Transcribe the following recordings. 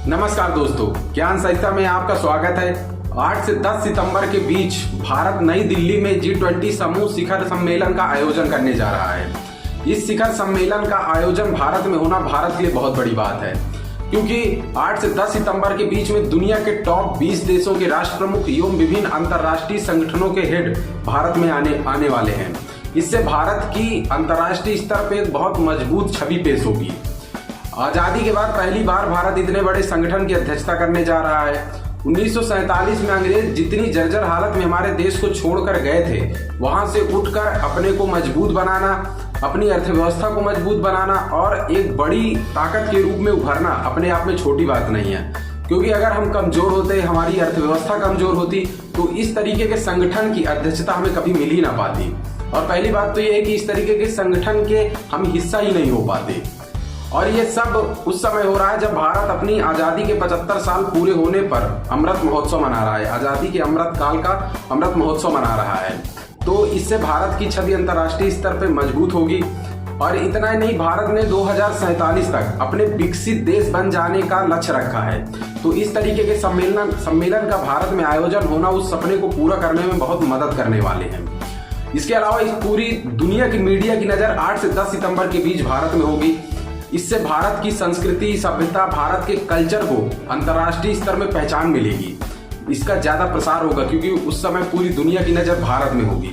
नमस्कार दोस्तों, ज्ञान संहिता में आपका स्वागत है। 8 से 10 सितंबर के बीच भारत नई दिल्ली में G20 समूह शिखर सम्मेलन का आयोजन करने जा रहा है। इस शिखर सम्मेलन का आयोजन भारत में होना भारत के लिए बहुत बड़ी बात है, क्योंकि 8 से 10 सितंबर के बीच में दुनिया के टॉप 20 देशों के राष्ट्र प्रमुख एवं विभिन्न अंतर्राष्ट्रीय संगठनों के हेड भारत में आने वाले हैं। इससे भारत की अंतर्राष्ट्रीय स्तर पर एक बहुत मजबूत छवि पेश होगी। आजादी के बाद पहली बार भारत इतने बड़े संगठन की अध्यक्षता करने जा रहा है। 1947 में अंग्रेज जितनी जर्जर हालत में हमारे देश को छोड़कर गए थे, वहां से उठकर अपने को मजबूत बनाना, अपनी अर्थव्यवस्था को मजबूत बनाना और एक बड़ी ताकत के रूप में उभरना अपने आप में छोटी बात नहीं है। क्योंकि अगर हम कमजोर होते, हमारी अर्थव्यवस्था कमजोर होती, तो इस तरीके के संगठन की अध्यक्षता हमें कभी मिल ही ना पाती। और पहली बात तो ये है कि इस तरीके के संगठन के हम हिस्सा ही नहीं हो पाते। और ये सब उस समय हो रहा है जब भारत अपनी आजादी के 75 साल पूरे होने पर अमृत महोत्सव मना रहा है। आजादी के अमृत काल का अमृत महोत्सव मना रहा है, तो इससे भारत की छवि अंतर्राष्ट्रीय स्तर पर मजबूत होगी। और इतना ही नहीं, भारत ने 2047 तक अपने विकसित देश बन जाने का लक्ष्य रखा है। तो इस तरीके के सम्मेलन का भारत में आयोजन होना उस सपने को पूरा करने में बहुत मदद करने वाले हैं। इसके अलावा इस पूरी दुनिया की मीडिया की नजर 8 से 10 सितंबर के बीच भारत में होगी। इससे भारत की संस्कृति, सभ्यता, भारत के कल्चर को अंतर्राष्ट्रीय स्तर में पहचान मिलेगी। इसका ज्यादा प्रसार होगा क्योंकि उस समय पूरी दुनिया की नजर भारत में होगी।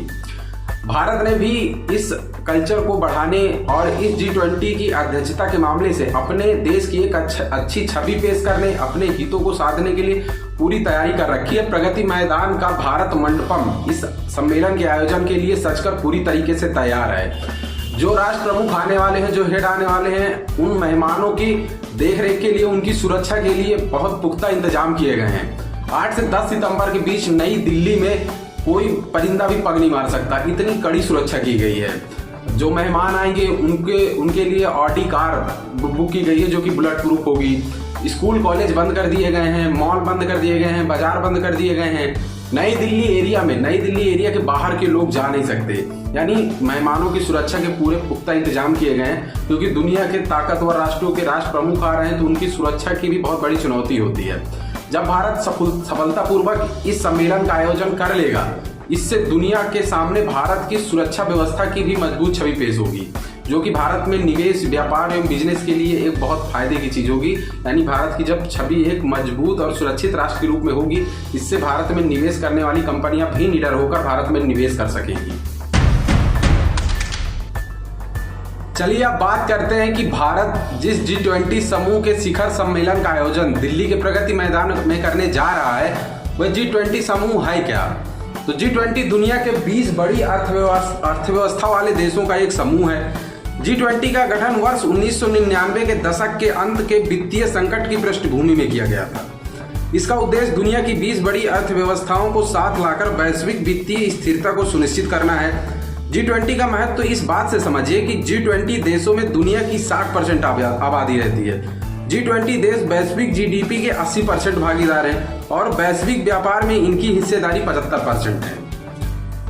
भारत ने भी इस कल्चर को बढ़ाने और इस G20 की अध्यक्षता के मामले से अपने देश की एक अच्छी छवि पेश करने, अपने हितों को साधने के लिए पूरी तैयारी कर रखी है। प्रगति मैदान का भारत मंडपम इस सम्मेलन के आयोजन के लिए सजकर पूरी तरीके से तैयार है। जो राष्ट्र प्रमुख आने वाले हैं, जो हेड आने वाले हैं, उन मेहमानों की देखरेख के लिए, उनकी सुरक्षा के लिए बहुत पुख्ता इंतजाम किए गए हैं। 8 से 10 सितंबर के बीच नई दिल्ली में कोई परिंदा भी पग नहीं मार सकता, इतनी कड़ी सुरक्षा की गई है। जो मेहमान आएंगे उनके लिए ऑडी कार बुक की गई है जो कि बुलेट प्रूफ होगी। स्कूल कॉलेज बंद कर दिए गए हैं, मॉल बंद कर दिए गए हैं, बाजार बंद कर दिए गए हैं। नई दिल्ली एरिया के बाहर के लोग जा नहीं सकते। यानी मेहमानों की सुरक्षा के पूरे पुख्ता इंतजाम किए गए हैं, क्योंकि दुनिया के ताकतवर राष्ट्रों के राष्ट्र प्रमुख आ रहे हैं, तो उनकी सुरक्षा की भी बहुत बड़ी चुनौती होती है। जब भारत सफलतापूर्वक इस सम्मेलन का आयोजन कर लेगा, इससे दुनिया के सामने भारत की सुरक्षा व्यवस्था की भी मजबूत छवि पेश होगी, जो कि भारत में निवेश, व्यापार एवं बिजनेस के लिए एक बहुत फायदे की चीज होगी। यानी भारत की जब छवि एक मजबूत और सुरक्षित राष्ट्र के रूप में होगी, इससे भारत में निवेश करने वाली कंपनियां भी निडर होकर भारत में निवेश कर सकेंगी। चलिए अब बात करते हैं कि भारत जिस G20 समूह के शिखर सम्मेलन का आयोजन दिल्ली के प्रगति मैदान में करने जा रहा है, वह G20 समूह है क्या? तो G20 दुनिया के 20 बड़ी अर्थव्यवस्था वाले देशों का एक समूह है। G20 का गठन वर्ष 1999 के दशक के अंत के वित्तीय संकट की पृष्ठभूमि में किया गया था। इसका उद्देश्य दुनिया की 20 बड़ी अर्थव्यवस्थाओं को साथ लाकर वैश्विक वित्तीय स्थिरता को सुनिश्चित करना है। G20 का महत्व तो इस बात से समझिए कि G20 देशों में दुनिया की 60% आबादी रहती है। G20 देश वैश्विक GDP के 80% भागीदार हैं और वैश्विक व्यापार में इनकी हिस्सेदारी 75% है।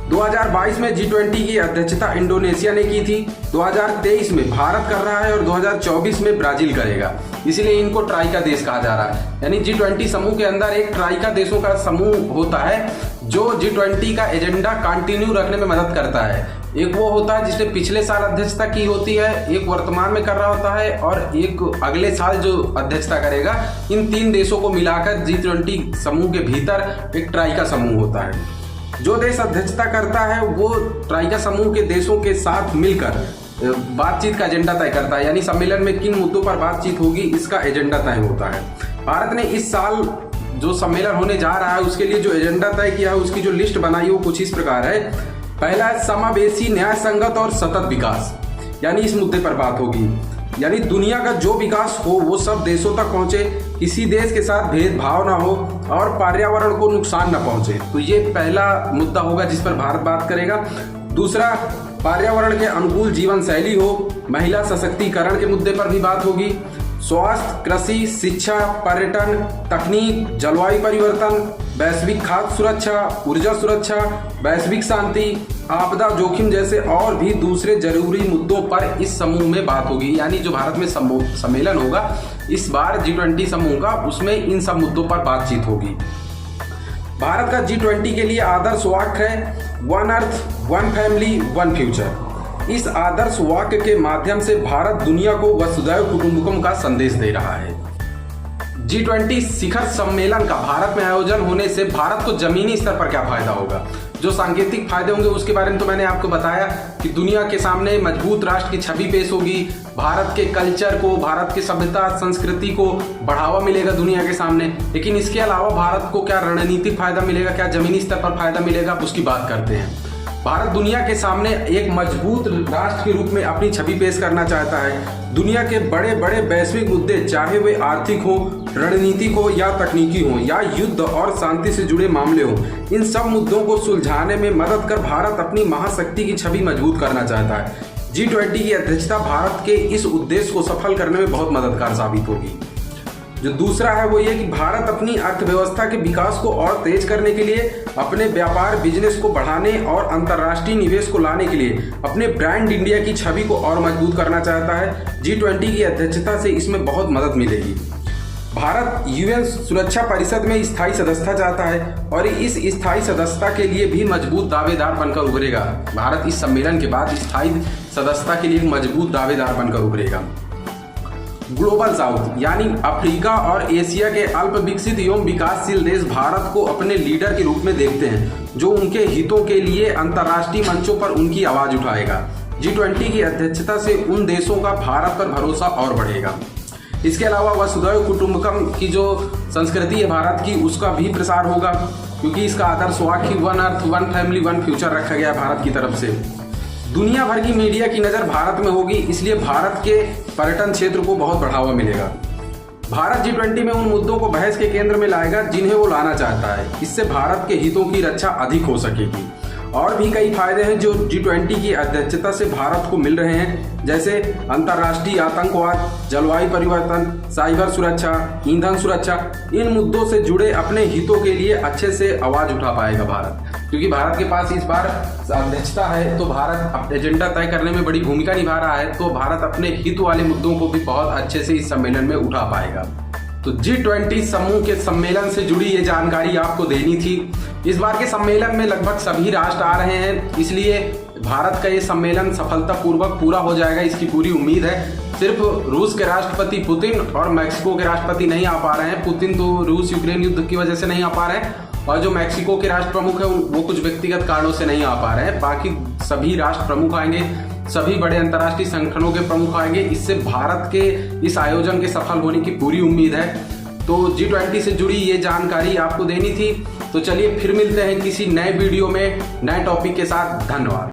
2022 में G20 की अध्यक्षता इंडोनेशिया ने की थी, 2023 में भारत कर रहा है और 2024 में ब्राजील करेगा। इसलिए इनको ट्राइका देश कहा जा रहा है। यानी G20 समूह के अंदर एक ट्राइका देशों का समूह होता है जो G20 का एजेंडा कंटिन्यू रखने में मदद करता है। एक वो होता है जिसने पिछले साल अध्यक्षता की होती है, एक वर्तमान में कर रहा होता है और एक अगले साल जो अध्यक्षता करेगा। इन 3 देशों को मिलाकर G20 समूह के भीतर एक ट्राइका समूह होता है। जो देश अध्यक्षता करता है वो ट्राइका समूह के देशों के साथ मिलकर बातचीत का एजेंडा तय करता है। यानी सम्मेलन में किन मुद्दों पर बातचीत होगी, इसका एजेंडा तय होता है। भारत ने इस साल जो सम्मेलन होने जा रहा है उसके लिए जो एजेंडा तय किया है, उसकी जो लिस्ट बनाई वो कुछ इस प्रकार है। पहला है समावेशी, न्याय संगत और सतत विकास। यानी इस मुद्दे पर बात होगी, यानी दुनिया का जो विकास हो वो सब देशों तक पहुंचे, किसी देश के साथ भेदभाव ना हो और पर्यावरण को नुकसान ना पहुंचे। तो ये पहला मुद्दा होगा जिस पर भारत बात करेगा। दूसरा, पर्यावरण के अनुकूल जीवन शैली हो, महिला सशक्तिकरण के मुद्दे पर भी बात होगी। स्वास्थ्य, कृषि, शिक्षा, पर्यटन, तकनीक, जलवायु परिवर्तन, वैश्विक खाद्य सुरक्षा, ऊर्जा सुरक्षा, वैश्विक शांति, आपदा जोखिम जैसे और भी दूसरे जरूरी मुद्दों पर इस समूह में बात होगी। यानी जो भारत में सम्मेलन होगा इस बार G20 समूह का, उसमें इन सब मुद्दों पर बातचीत होगी। भारत का G20 के लिए आदर्श वाक्य है one earth, one family, one future. इस आदर्श वाक्य के माध्यम से भारत दुनिया को वसुधैव कुटुंबकम का संदेश दे रहा है। G20 शिखर सम्मेलन का भारत में आयोजन होने से भारत को जमीनी स्तर पर क्या फायदा होगा? जो सांकेतिक फायदे होंगे उसके बारे में तो मैंने आपको बताया कि दुनिया के सामने मजबूत राष्ट्र की छवि पेश होगी, भारत के कल्चर को, भारत की सभ्यता संस्कृति को बढ़ावा मिलेगा दुनिया के सामने। लेकिन इसके अलावा भारत को क्या रणनीतिक फायदा मिलेगा, क्या जमीनी स्तर पर फायदा मिलेगा, उसकी बात करते हैं। भारत दुनिया के सामने एक मजबूत राष्ट्र के रूप में अपनी छवि पेश करना चाहता है। दुनिया के बड़े बड़े वैश्विक मुद्दे, चाहे वे आर्थिक हो, रणनीतिक हो या तकनीकी हो या युद्ध और शांति से जुड़े मामले हो, इन सब मुद्दों को सुलझाने में मदद कर भारत अपनी महाशक्ति की छवि मजबूत करना चाहता है। G20 की अध्यक्षता भारत के इस उद्देश्य को सफल करने में बहुत मददगार साबित होगी। जो दूसरा है वो ये कि भारत अपनी अर्थव्यवस्था के विकास को और तेज करने के लिए, अपने व्यापार बिजनेस को बढ़ाने और अंतर्राष्ट्रीय निवेश को लाने के लिए अपने ब्रांड इंडिया की छवि को और मजबूत करना चाहता है। G20 की अध्यक्षता से इसमें बहुत मदद मिलेगी। भारत UN सुरक्षा परिषद में स्थायी सदस्यता चाहता है और इस स्थायी सदस्यता के लिए भी मजबूत दावेदार बनकर उभरेगा। भारत इस सम्मेलन के बाद स्थायी सदस्यता के लिए मजबूत दावेदार बनकर उभरेगा। ग्लोबल साउथ यानी अफ्रीका और एशिया के अल्प विकसित एवं विकासशील देश भारत को अपने लीडर के रूप में देखते हैं, जो उनके हितों के लिए अंतर्राष्ट्रीय मंचों पर उनकी आवाज उठाएगा। G20 की अध्यक्षता से उन देशों का भारत पर भरोसा और बढ़ेगा। इसके अलावा वसुधैव कुटुंबकम की जो संस्कृति है भारत की, उसका भी प्रसार होगा, क्योंकि इसका आदर्श वाक्य one earth, one family, one future रखा गया भारत की तरफ से। दुनिया भर की मीडिया की नज़र भारत में होगी, इसलिए भारत के पर्यटन क्षेत्र को बहुत बढ़ावा मिलेगा। भारत G20 में उन मुद्दों को बहस के केंद्र में लाएगा जिन्हें वो लाना चाहता है। इससे भारत के हितों की रक्षा अधिक हो सकेगी। और भी कई फायदे हैं जो G20 की अध्यक्षता से भारत को मिल रहे हैं, जैसे अंतर्राष्ट्रीय आतंकवाद, जलवायु परिवर्तन, साइबर सुरक्षा, ईंधन सुरक्षा। इन मुद्दों से जुड़े अपने हितों के लिए अच्छे से आवाज उठा पाएगा भारत, क्योंकि भारत के पास इस बार अध्यक्षता है, तो भारत एजेंडा तय करने में बड़ी भूमिका निभा रहा है, तो भारत अपने हित वाले मुद्दों को भी बहुत अच्छे से इस सम्मेलन में उठा पाएगा। तो G20 समूह के सम्मेलन से जुड़ी ये जानकारी आपको देनी थी। इस बार के सम्मेलन में लगभग सभी राष्ट्र आ रहे हैं, इसलिए भारत का ये सम्मेलन सफलतापूर्वक पूरा हो जाएगा, इसकी पूरी उम्मीद है। सिर्फ रूस के राष्ट्रपति पुतिन और मैक्सिको के राष्ट्रपति नहीं आ पा रहे हैं। पुतिन तो रूस यूक्रेन युद्ध की वजह से नहीं आ पा रहे हैं, और जो मैक्सिको के राष्ट्र प्रमुख हैं वो कुछ व्यक्तिगत कारणों से नहीं आ पा रहे हैं। बाकी सभी राष्ट्र प्रमुख आएंगे, सभी बड़े अंतर्राष्ट्रीय संगठनों के प्रमुख आएंगे। इससे भारत के इस आयोजन के सफल होने की पूरी उम्मीद है। तो G20 से जुड़ी ये जानकारी आपको देनी थी। तो चलिए फिर मिलते हैं किसी नए वीडियो में नए टॉपिक के साथ। धन्यवाद।